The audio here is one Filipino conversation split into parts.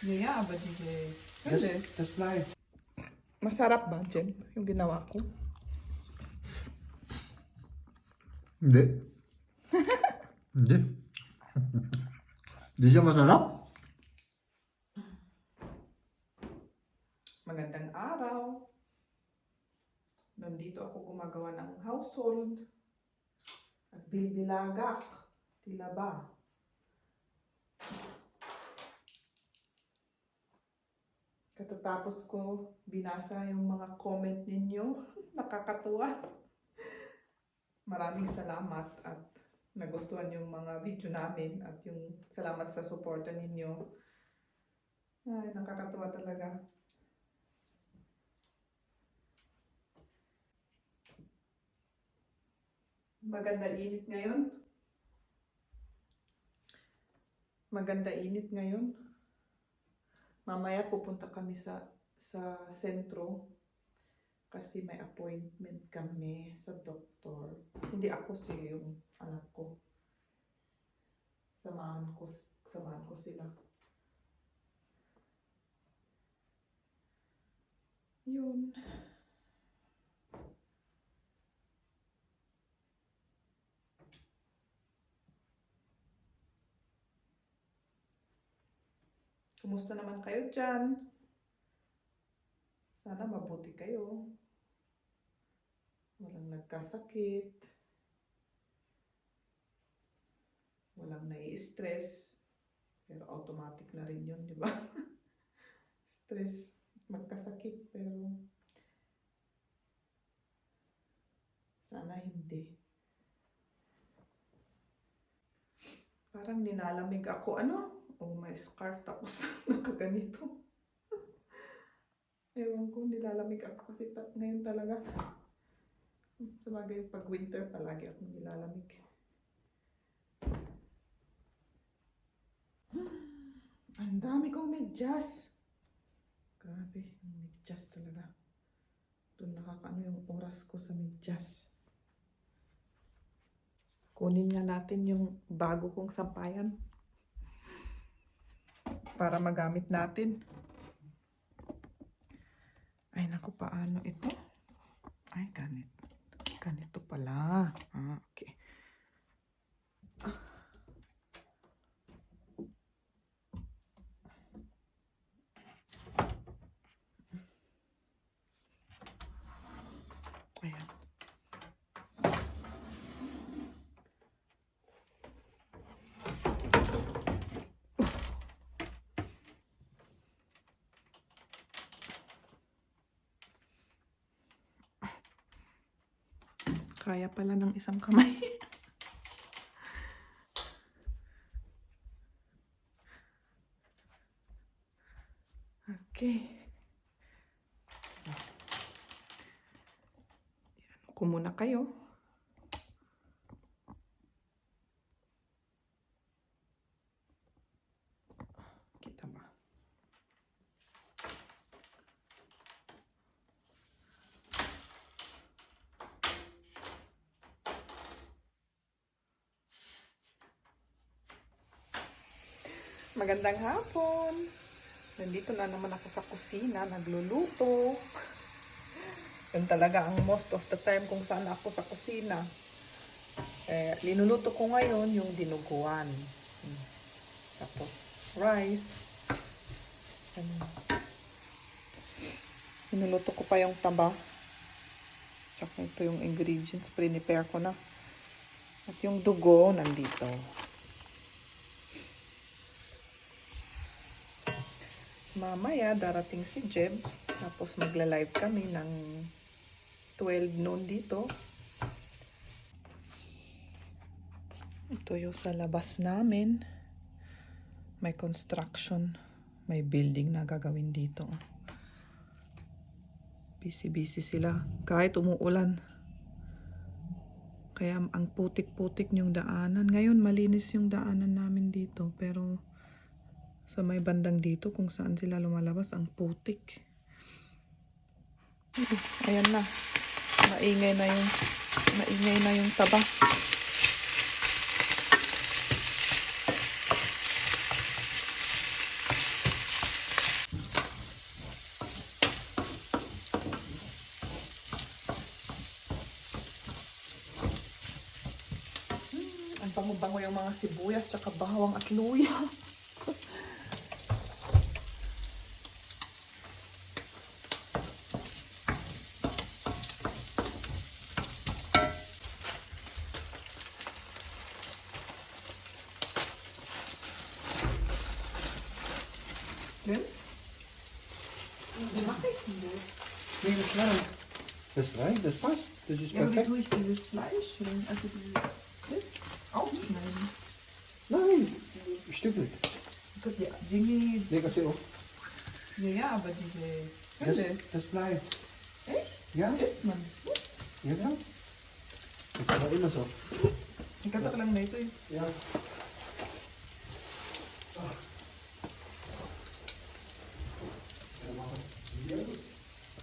Yeah, but DJ. Just fly. Masarap ba, Jem? Yung ginawa ko? Hindi. Hindi. Hindi siya masarap. Magandang araw. Nandito ako gumagawa ng household. At bilbilagak. Tila ba? Katatapos ko binasa yung mga comment ninyo. Nakakatuwa. Maraming salamat at nagustuhan yung mga video namin at yung salamat sa suporta ninyo. Ay, nakakatuwa talaga. Maganda init ngayon. Maganda init ngayon. Mamaya pupunta kami sa sentro kasi may appointment kami sa doktor. Hindi ako, yung anak ko. Samahan ko sila. Yun. Kumusta naman kayo dyan? Sana mabuti kayo. Walang nagkasakit. Walang nai-stress. Pero automatic na rin yun, di ba? Stress, magkasakit, pero sana hindi. Parang nilalamig ako. Oh, may scarf tapos nakaganito. Ewan ko, nilalamig ako kasi ngayon talaga. Sabagay, pag winter palagi ako nilalamig. Ang dami kong medyas. Grabe, yung medyas talaga. Doon nakakaano yung oras ko sa medyas. Kunin nga natin yung bago kong sampayan. Para magamit natin. Ay, naku, paano ito? Ay, ganito. Ganito pala. Okay. Ayan. Kaya pala ng isang kamay. Okay. So, yan ko muna kayo. Kita ba? Magandang hapon. Nandito na naman ako sa kusina, nagluluto. Yun talaga ang most of the time kung saan ako sa kusina. Linuluto ko ngayon yung dinuguan. Tapos rice. Linuluto ko pa yung taba. Tsaka ito yung ingredients. Prepare ko na. At yung dugo nandito. Mamaya darating si Jeb, tapos magla-live kami ng 12 noon dito. Ito yung sa labas namin. May construction, may building na gagawin dito. Busy-busy sila kahit umuulan. Kaya ang putik-putik yung daanan. Ngayon malinis yung daanan namin dito, pero sa may bandang dito kung saan sila lumalabas ang putik. Ayan na. Maingay na yung taba. bango-bango yung mga sibuyas tsaka bawang at luya. Then, mache ich denn das? Nee, das Fleisch. Das Fleisch, das passt. Das ist Ja, aber wie perfekt. tue ich dieses Fleisch, also das aufschneiden? Nein, Stückel. Gut, ja, Dinge, Leg das hier auf. ja, aber diese Das, Hülle, das Fleisch. echt? Ja? Isst man das nicht? Ja, klar. Das war immer so. Ikaw lang na ito eh. Ja.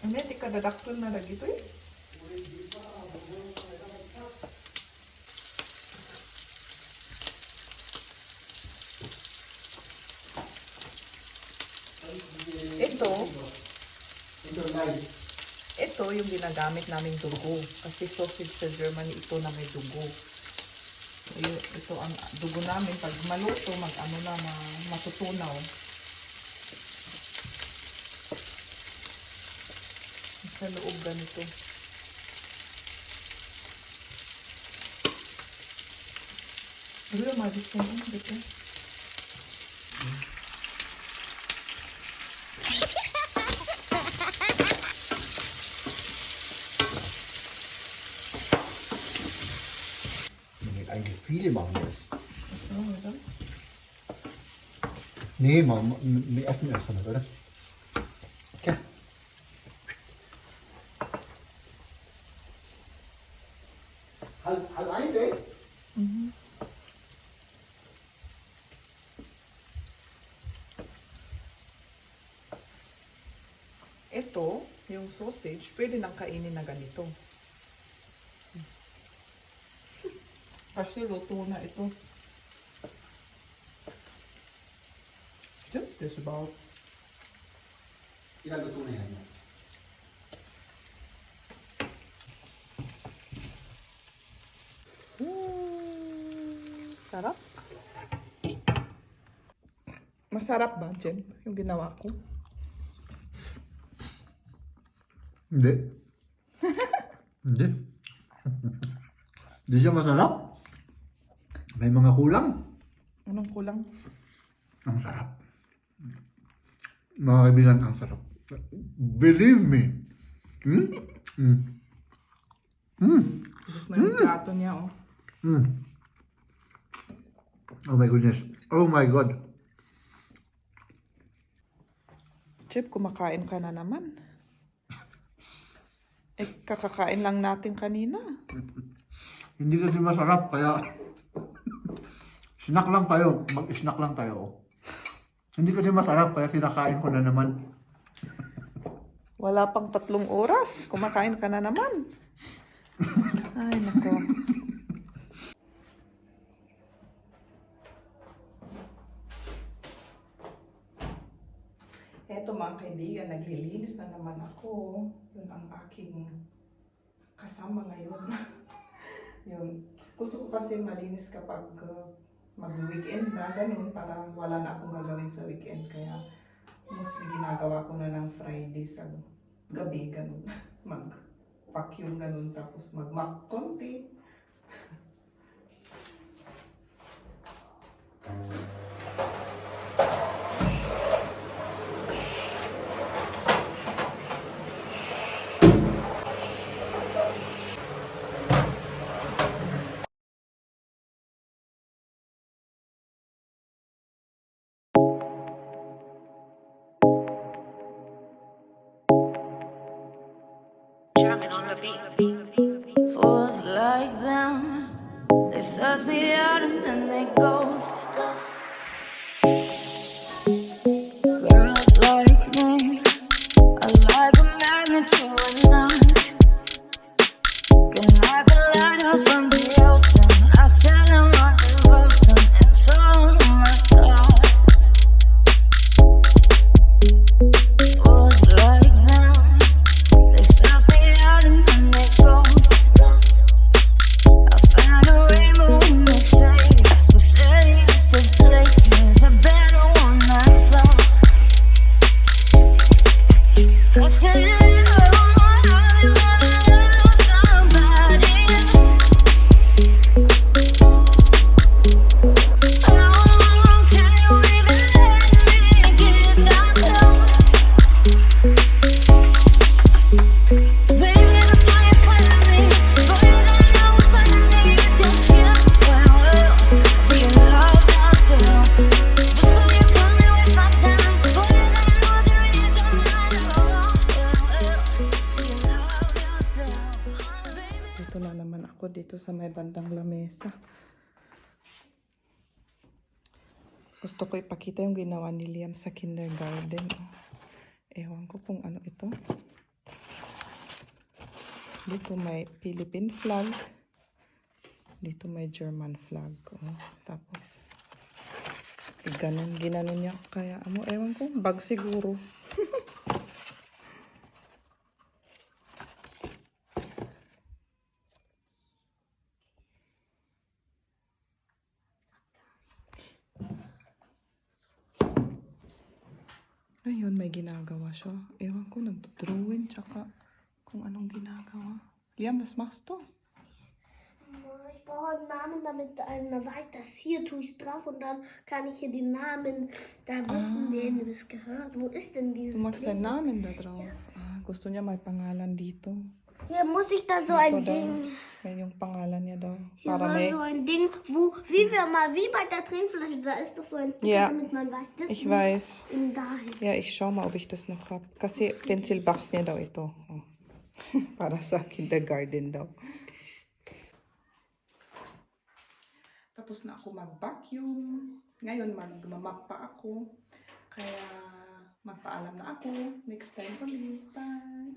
Hindi, di ka dadakton na lagi ito eh. Ito yung ginagamit naming dugo. Kasi sausage sa Germany, ito na may dugo. Ito ang dugo namin. Pag maluto, mag-ano na, matutunaw. Sa loob ganito. Ano yung magisin dito? Eigentlich viele machen das. Ano ito? Nee, wir essen erst damit, oder? Okay. Halb eins, eh? Ito, yung sausage, pwede nang kainin na ganito. Kasi luto na ito. Stimmt das überhaupt? Ja, das tun wir ja. Sarap. Masarap ba, Jem, yung ginawa ko? Hindi. Hindi. Hindi siya masarap. May mga kulang. Anong kulang? Ang sarap. Mga kaibigan, ang sarap. Believe me. Hmm? Mm. Mm. Gusto na yung plato niya, oh. Mm. Oh my goodness. Oh my God. Chip, kumakain ka na naman. Eh, kakakain lang natin kanina. Hindi kasi masarap, kaya snack lang tayo. Mag-snack lang tayo. Hindi kasi masarap, kaya kinakain ko na naman. Wala pang 3 oras. Kumakain ka na naman. Ay, nako. Eto mga kaibigan, naglilinis na naman ako. Yun ang aking kasama ngayon. Yun. Gusto ko kasi malinis kapag mag-weekend na, ganun, para wala na akong gagawin sa weekend. Kaya mostly ginagawa ko na ng Friday sa gabi, ganun. Mag-vacuum, ganun, tapos mag-mop konti. Fools like them, they suss me out and then they ghost. Girls like me are like a magnet to a knife. Can like a lighthouse from the ocean. I send them my devotion and so my thoughts. Fools like them, they suss me out and then they ghost. I find a rainbow in the shade. dito sa may bandang lamesa. Gusto ko ipakita yung ginawa ni Liam sa kindergarten. Ewan ko kung ano ito. Dito may Philippine flag. Dito may German flag. Tapos, ginanon niya. Kaya, ewan ko, bag siguro. Ayun, may ginagawa siya. Ewan ko, nagdodrawing, tsaka kung anong ginagawa. Liam, was machst du? Ich brauche einen Namen, damit einer weiß, dass hier tue ich drauf und dann kann ich hier den Namen da wissen, wem das gehört. Wo ist denn dieses Du magst den Ding? Namen da drauf. Gusto niya may pangalan dito. Hier muss ich da Dito so ein daw. Ding. May yung pangalan niya daw. Hier Para war may... so ein Ding, wo, wie bei der Trinkflasche, da ist doch so ein Sticker, Ja, damit man weiß, das ich muss weiß. in dahin. Ja, ich schau mal, ob ich das noch hab. Kasi pencil box niya daw ito. Para sa kindergarten daw. Tapos na ako mag-vacuum. Ngayon, magmamap pa ako. Kaya, magpaalam na ako. Next time ulit. Bye!